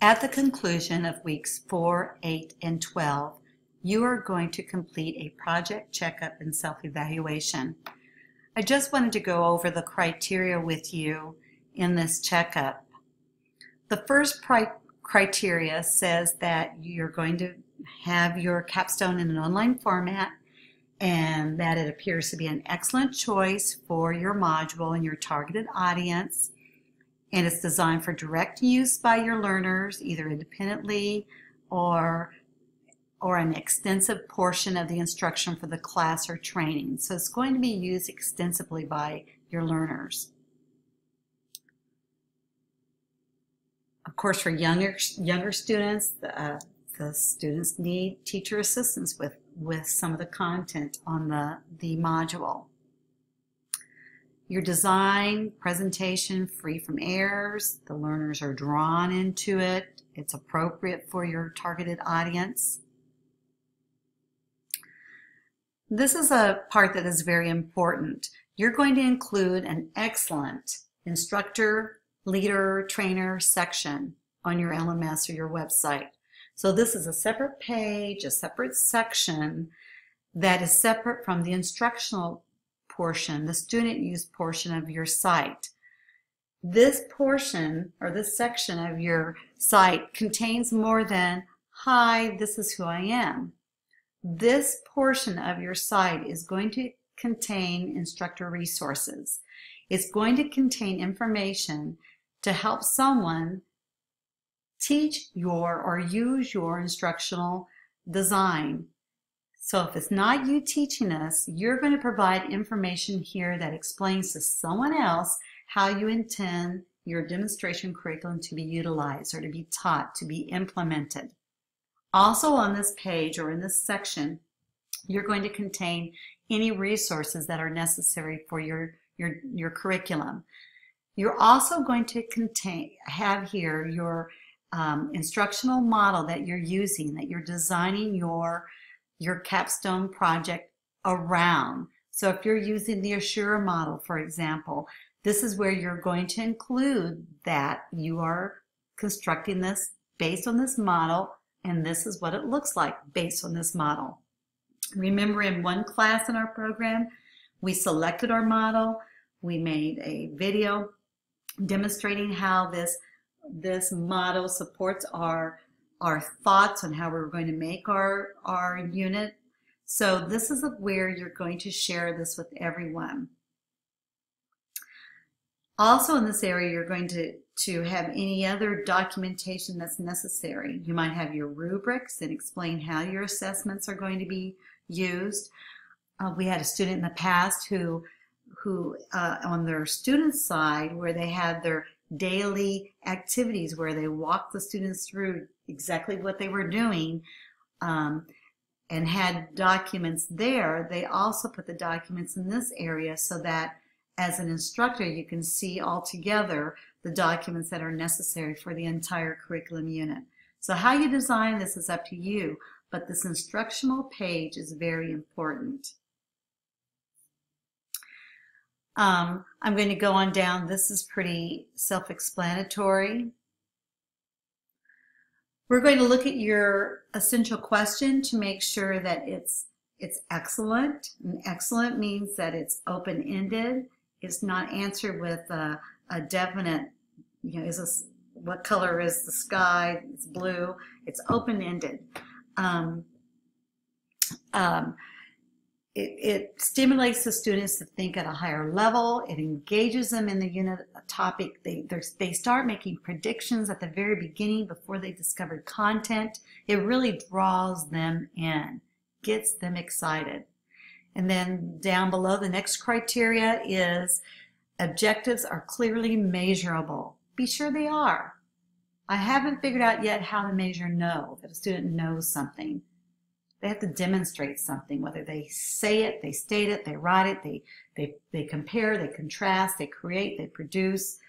At the conclusion of weeks 4, 8, and 12, you are going to complete a project checkup and self-evaluation. I just wanted to go over the criteria with you in this checkup. The first criteria says that you're going to have your capstone in an online format and that it appears to be an excellent choice for your module and your targeted audience, and it's designed for direct use by your learners either independently or an extensive portion of the instruction for the class or training. So it's going to be used extensively by your learners. Of course, for younger students, the students need teacher assistance with some of the content on the module. Your design, presentation, free from errors, the learners are drawn into it, it's appropriate for your targeted audience. This is a part that is very important. You're going to include an excellent instructor, leader, trainer section on your LMS or your website. So this is a separate page, a separate section that is separate from the instructional portion, the student use portion of your site. This portion or this section of your site contains more than, "Hi, this is who I am." This portion of your site is going to contain instructor resources. It's going to contain information to help someone teach your or use your instructional design. So if it's not you teaching us, you're going to provide information here that explains to someone else how you intend your demonstration curriculum to be utilized or to be taught, to be implemented. Also on this page or in this section, you're going to contain any resources that are necessary for your curriculum. You're also going to have here your instructional model that you're using, that you're designing your capstone project around. So if you're using the Assure model, for example, this is where you're going to include that you are constructing this based on this model, and this is what it looks like based on this model. Remember, in one class in our program, we selected our model, we made a video demonstrating how this model supports our thoughts on how we're going to make our unit. So this is where you're going to share this with everyone. Also in this area, you're going to have any other documentation that's necessary. You might have your rubrics and explain how your assessments are going to be used. We had a student in the past who on their student side, where they had their daily activities where they walked the students through exactly what they were doing and had documents there. They also put the documents in this area so that as an instructor you can see all together the documents that are necessary for the entire curriculum unit. So how you design this is up to you, but this instructional page is very important. I'm going to go on down. This is pretty self-explanatory. We're going to look at your essential question to make sure that it's excellent. And excellent means that it's open-ended. It's not answered with a definite, what color is the sky? It's blue. It's open-ended. It stimulates the students to think at a higher level. It engages them in the unit topic. They start making predictions at the very beginning before they discovered content. It really draws them in, gets them excited. And then down below, the next criteria is objectives are clearly measurable. Be sure they are. I haven't figured out yet how to measure that a student knows something. They have to demonstrate something, whether they say it, they state it, they write it, they compare, they contrast, they create, they produce,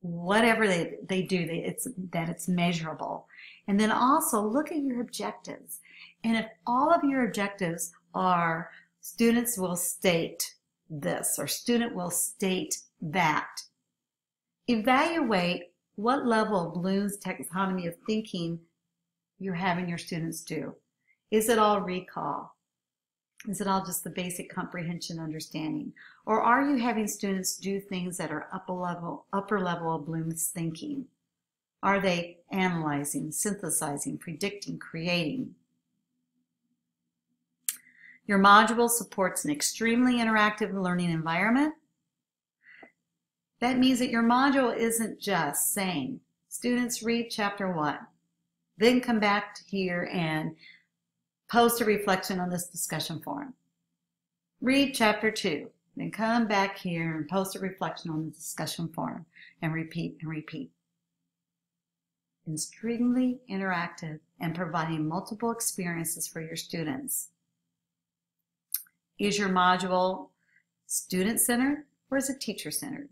whatever they do, it's measurable. And then also look at your objectives. And if all of your objectives are students will state this or student will state that, evaluate what level of Bloom's taxonomy of thinking you're having your students do. Is it all recall? Is it all just the basic comprehension understanding? Or are you having students do things that are upper level of Bloom's thinking? Are they analyzing, synthesizing, predicting, creating? Your module supports an extremely interactive learning environment. That means that your module isn't just saying, students read chapter 1, then come back here and post a reflection on this discussion forum. Read chapter 2, then come back here and post a reflection on the discussion forum, and repeat and repeat. Extremely interactive and providing multiple experiences for your students. Is your module student-centered or is it teacher-centered?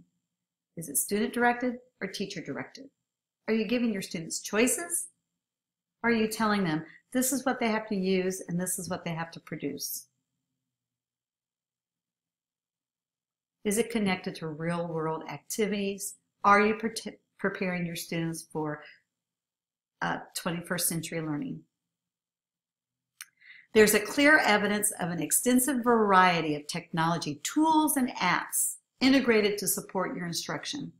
Is it student-directed or teacher-directed? Are you giving your students choices? Or are you telling them this is what they have to use and this is what they have to produce? Is it connected to real-world activities? Are you preparing your students for 21st century learning? There's a clear evidence of an extensive variety of technology tools and apps integrated to support your instruction.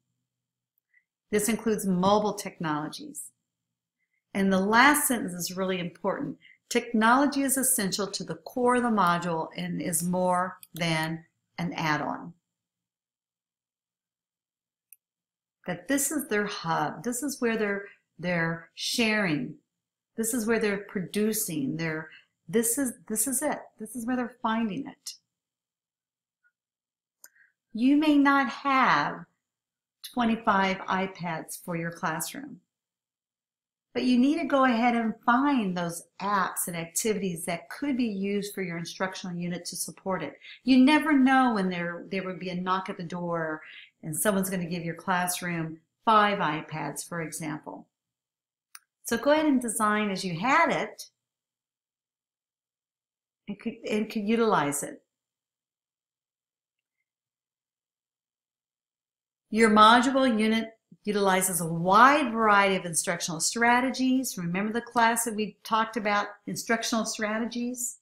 This includes mobile technologies. And the last sentence is really important. Technology is essential to the core of the module and is more than an add-on. That this is their hub. This is where they're sharing. This is where they're producing. This is it. This is where they're finding it. You may not have 25 iPads for your classroom, but you need to go ahead and find those apps and activities that could be used for your instructional unit to support it. You never know when there would be a knock at the door and someone's going to give your classroom 5 iPads, for example. So go ahead and design as you had it and could utilize it. Your module unit utilizes a wide variety of instructional strategies. Remember the class that we talked about instructional strategies?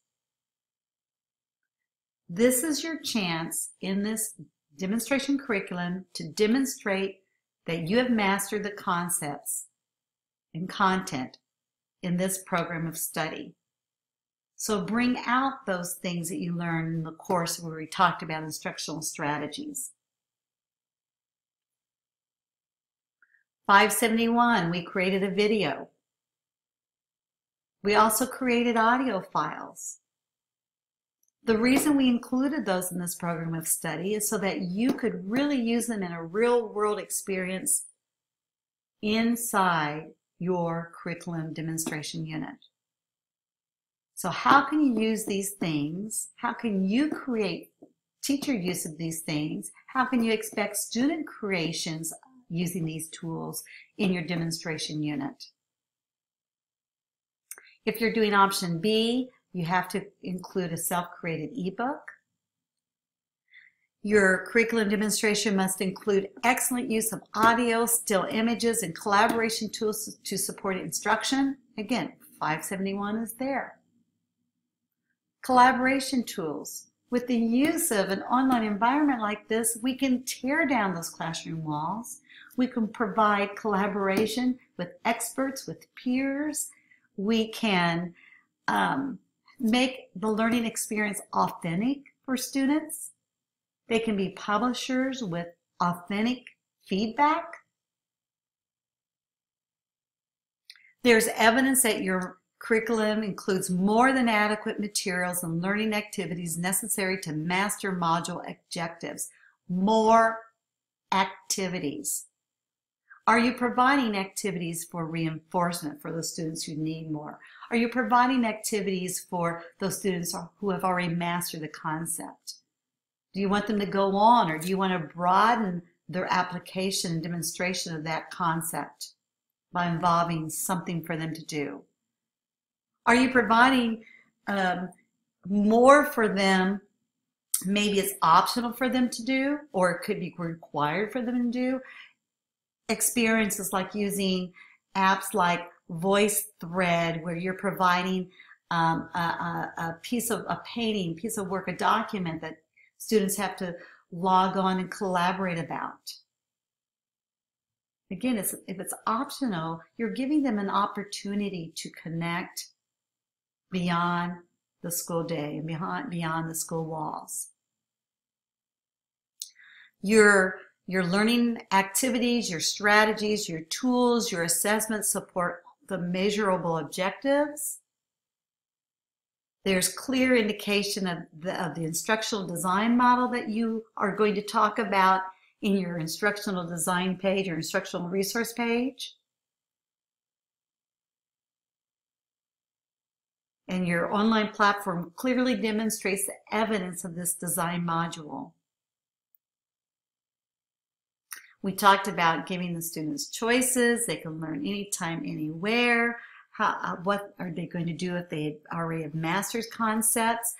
This is your chance in this demonstration curriculum to demonstrate that you have mastered the concepts and content in this program of study. So bring out those things that you learned in the course where we talked about instructional strategies. 571, we created a video. We also created audio files. The reason we included those in this program of study is so that you could really use them in a real-world experience inside your curriculum demonstration unit. So how can you use these things? How can you create teacher use of these things? How can you expect student creations using these tools in your demonstration unit? If you're doing option B, you have to include a self-created ebook. Your curriculum demonstration must include excellent use of audio, still images, and collaboration tools to support instruction. Again, 571 is there. Collaboration tools. With the use of an online environment like this, we can tear down those classroom walls. We can provide collaboration with experts, with peers. We can make the learning experience authentic for students. They can be publishers with authentic feedback. There's evidence that your curriculum includes more than adequate materials and learning activities necessary to master module objectives. More activities. Are you providing activities for reinforcement for those students who need more? Are you providing activities for those students who have already mastered the concept? Do you want them to go on, or do you want to broaden their application and demonstration of that concept by involving something for them to do? Are you providing more for them? Maybe it's optional for them to do, or it could be required for them to do. experiences like using apps like VoiceThread, where you're providing a piece of a painting, piece of work, a document that students have to log on and collaborate about. Again, if it's optional, you're giving them an opportunity to connect beyond the school day and beyond the school walls. Your learning activities, your strategies, your tools, your assessments support the measurable objectives. There's clear indication of the instructional design model that you are going to talk about in your instructional design page, your instructional resource page. And your online platform clearly demonstrates the evidence of this design module. We talked about giving the students choices. They can learn anytime, anywhere. What are they going to do if they already have mastered concepts?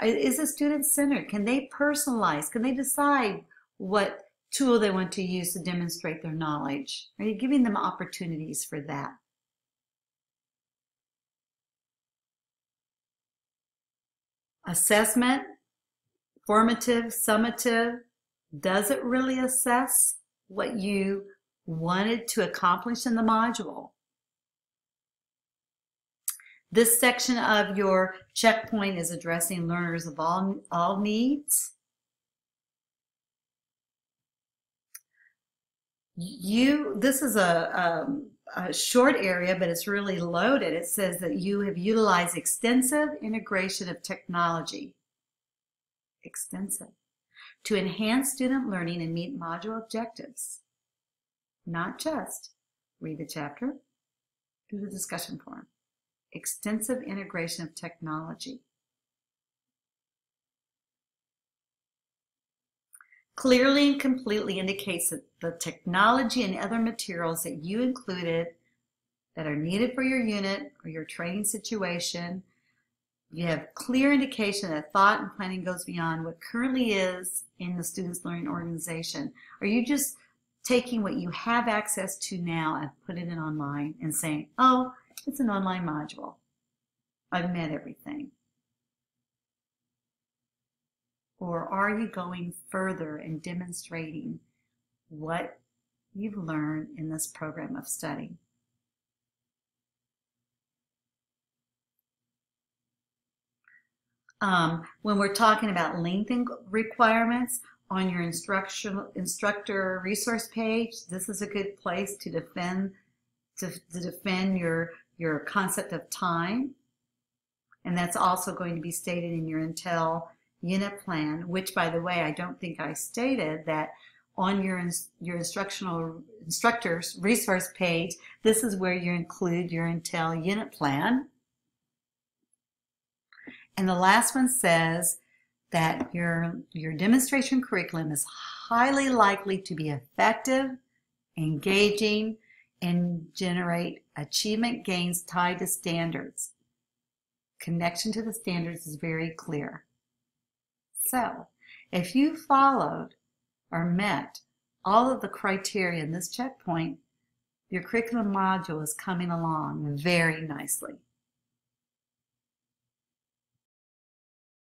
Is it student-centered? Can they personalize? Can they decide what tool they want to use to demonstrate their knowledge? Are you giving them opportunities for that? Assessment, formative, summative. Does it really assess what you wanted to accomplish in the module? This section of your checkpoint is addressing learners of all needs. This is a short area, but it's really loaded. It says that you have utilized extensive integration of technology, to enhance student learning and meet module objectives. Not just read the chapter, do the discussion forum. Extensive integration of technology. Clearly and completely indicates that the technology and other materials that you included that are needed for your unit or your training situation, you have clear indication that thought and planning goes beyond what currently is in the student's learning organization. Are you just taking what you have access to now and putting it online and saying, oh, it's an online module, I've met everything? Or are you going further and demonstrating what you've learned in this program of study? When we're talking about length requirements on your instructor resource page, this is a good place to defend your concept of time. And that's also going to be stated in your Intel unit plan, which, by the way, I don't think I stated that on your instructor's resource page, this is where you include your Intel unit plan. And the last one says that your demonstration curriculum is highly likely to be effective, engaging, and generate achievement gains tied to standards. Connection to the standards is very clear. So, if you followed or met all of the criteria in this checkpoint, your curriculum module is coming along very nicely.